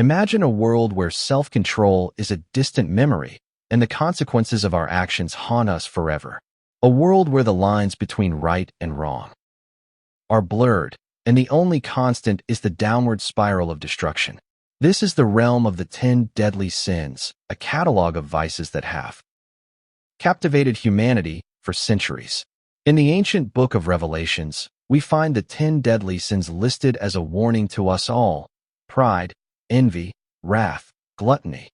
Imagine a world where self-control is a distant memory and the consequences of our actions haunt us forever. A world where the lines between right and wrong are blurred, and the only constant is the downward spiral of destruction. This is the realm of the 10 deadly sins, a catalog of vices that have captivated humanity for centuries. In the ancient book of Revelations, we find the 10 deadly sins listed as a warning to us all: pride, envy, wrath, gluttony,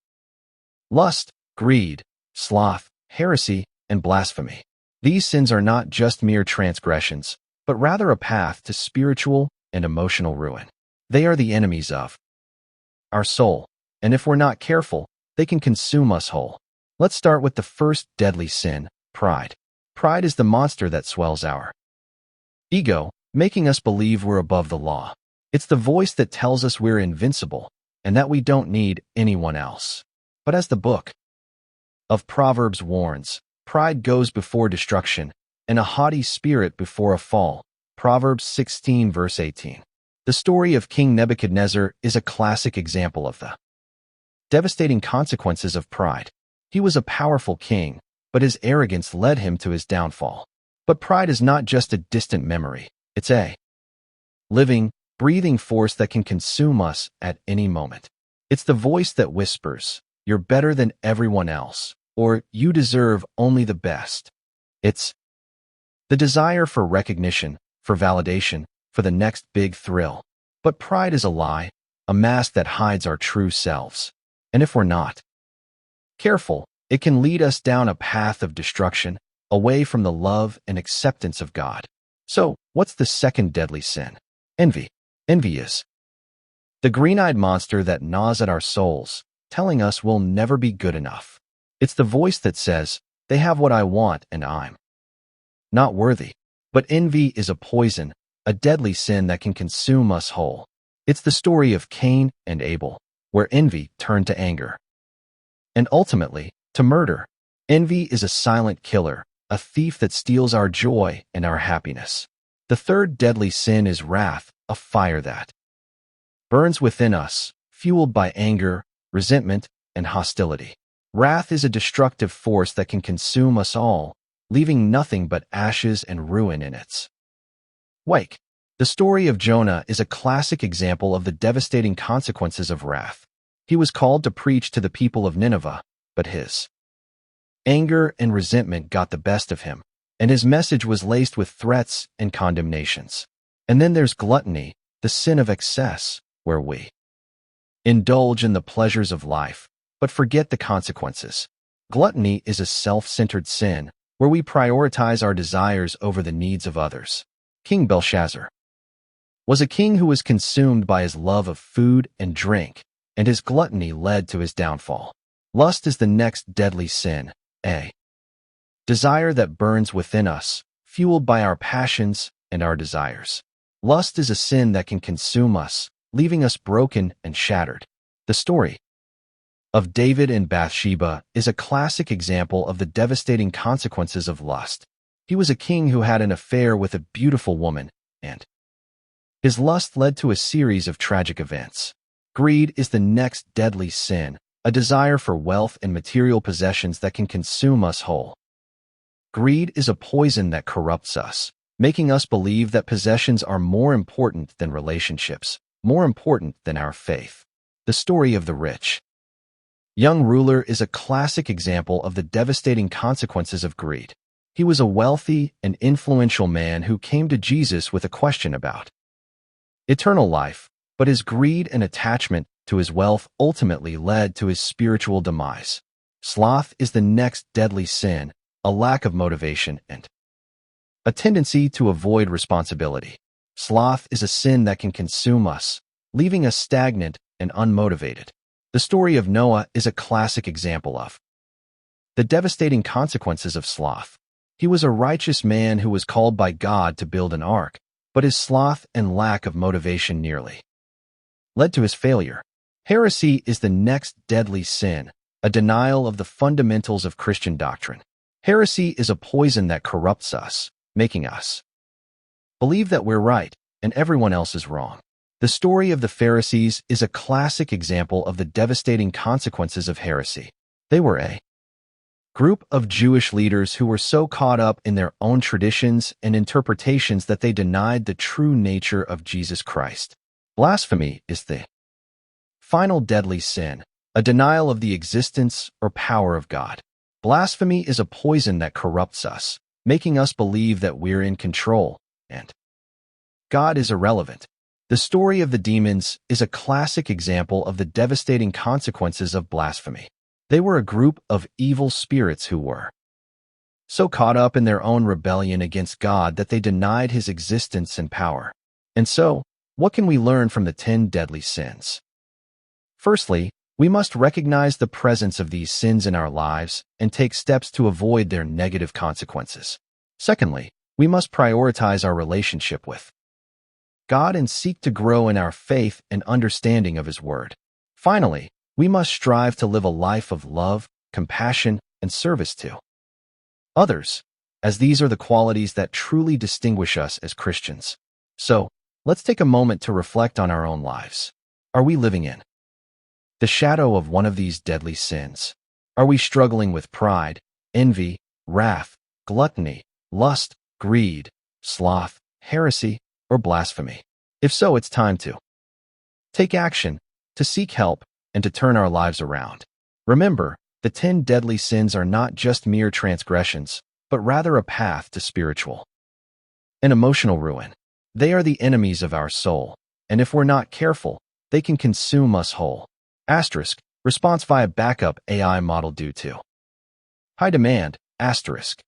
lust, greed, sloth, heresy, and blasphemy. These sins are not just mere transgressions, but rather a path to spiritual and emotional ruin. They are the enemies of our soul, and if we're not careful, they can consume us whole. Let's start with the first deadly sin, pride. Pride is the monster that swells our ego, making us believe we're above the law. It's the voice that tells us we're invincible and that we don't need anyone else. But as the book of Proverbs warns, pride goes before destruction, and a haughty spirit before a fall. Proverbs 16 verse 18. The story of King Nebuchadnezzar is a classic example of the devastating consequences of pride. He was a powerful king, but his arrogance led him to his downfall. But pride is not just a distant memory. It's a living, breathing force that can consume us at any moment. It's the voice that whispers, "You're better than everyone else," or "You deserve only the best." It's the desire for recognition, for validation, for the next big thrill. But pride is a lie, a mask that hides our true selves. And if we're not careful, it can lead us down a path of destruction, away from the love and acceptance of God. So, what's the second deadly sin? Envy. Envy is the green-eyed monster that gnaws at our souls, telling us we'll never be good enough. It's the voice that says, "They have what I want and I'm not worthy." But envy is a poison, a deadly sin that can consume us whole. It's the story of Cain and Abel, where envy turned to anger and ultimately to murder. Envy is a silent killer, a thief that steals our joy and our happiness. The third deadly sin is wrath, a fire that burns within us, fueled by anger, resentment, and hostility. Wrath is a destructive force that can consume us all, leaving nothing but ashes and ruin in its wake. The story of Jonah is a classic example of the devastating consequences of wrath. He was called to preach to the people of Nineveh, but his anger and resentment got the best of him, and his message was laced with threats and condemnations. And then there's gluttony, the sin of excess, where we indulge in the pleasures of life, but forget the consequences. Gluttony is a self-centered sin, where we prioritize our desires over the needs of others. King Belshazzar was a king who was consumed by his love of food and drink, and his gluttony led to his downfall. Lust is the next deadly sin, a desire that burns within us, fueled by our passions and our desires. Lust is a sin that can consume us, leaving us broken and shattered. The story of David and Bathsheba is a classic example of the devastating consequences of lust. He was a king who had an affair with a beautiful woman, and his lust led to a series of tragic events. Greed is the next deadly sin, a desire for wealth and material possessions that can consume us whole. Greed is a poison that corrupts us, making us believe that possessions are more important than relationships, more important than our faith. The story of the rich young ruler is a classic example of the devastating consequences of greed. He was a wealthy and influential man who came to Jesus with a question about eternal life, but his greed and attachment to his wealth ultimately led to his spiritual demise. Sloth is the next deadly sin, a lack of motivation and a tendency to avoid responsibility. Sloth is a sin that can consume us, leaving us stagnant and unmotivated. The story of Noah is a classic example of the devastating consequences of sloth. He was a righteous man who was called by God to build an ark, but his sloth and lack of motivation nearly led to his failure. Heresy is the next deadly sin, a denial of the fundamentals of Christian doctrine. Heresy is a poison that corrupts us, making us believe that we're right and everyone else is wrong. The story of the Pharisees is a classic example of the devastating consequences of heresy. They were a group of Jewish leaders who were so caught up in their own traditions and interpretations that they denied the true nature of Jesus Christ. Blasphemy is the final deadly sin, a denial of the existence or power of God. Blasphemy is a poison that corrupts us, making us believe that we're in control and God is irrelevant. The story of the demons is a classic example of the devastating consequences of blasphemy. They were a group of evil spirits who were so caught up in their own rebellion against God that they denied his existence and power. And so, what can we learn from the 10 deadly sins? Firstly, we must recognize the presence of these sins in our lives and take steps to avoid their negative consequences. Secondly, we must prioritize our relationship with God and seek to grow in our faith and understanding of his word. Finally, we must strive to live a life of love, compassion, and service to others, as these are the qualities that truly distinguish us as Christians. So, let's take a moment to reflect on our own lives. Are we living in the shadow of one of these deadly sins? Are we struggling with pride, envy, wrath, gluttony, lust, greed, sloth, heresy, or blasphemy? If so, it's time to take action, to seek help, and to turn our lives around. Remember, the 10 deadly sins are not just mere transgressions, but rather a path to spiritual and emotional ruin. They are the enemies of our soul, and if we're not careful, they can consume us whole. Asterisk, response via backup AI model due to high demand, asterisk.